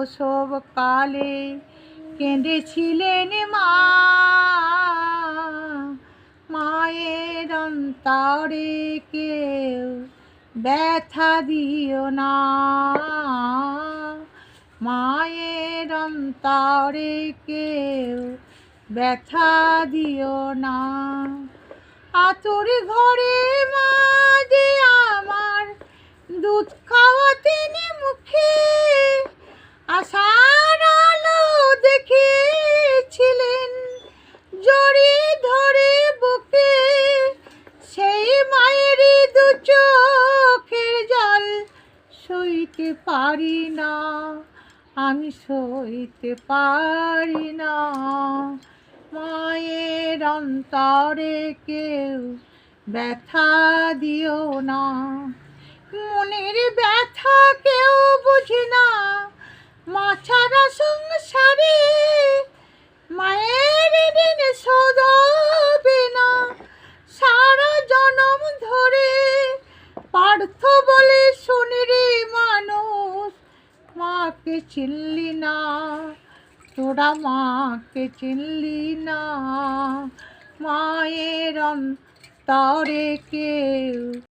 প্রসব কালে কেঁদেছিলেন মা। মায়ের অন্তরে কেউ ব্যথা দিও না, মায়ের অন্তরে কেউ ব্যথা দিও না। আতুর ঘরে মা যে আমার দুধ খাওয়াতেন মুখে, আশার আলো দেখেছিলেন জড়িয়ে ধরে বুকে। সেই মায়েরই দু চোখের জল সইতে পারি না, আমি সইতে পারি না। মায়ের অন্তরে কেউ ব্যথা দিও না। মনের ব্যথা কেউ বুঝে না, মা ছাড়া সংসারে মায়ের ঋণ শোধ হবে না সারা জনম ধরে। পার্থ বলে শুনি রে মানুষ, মাকে চিনলি না, তোরা মাকে চিনলি না। মায়ের অন্তরে কেউ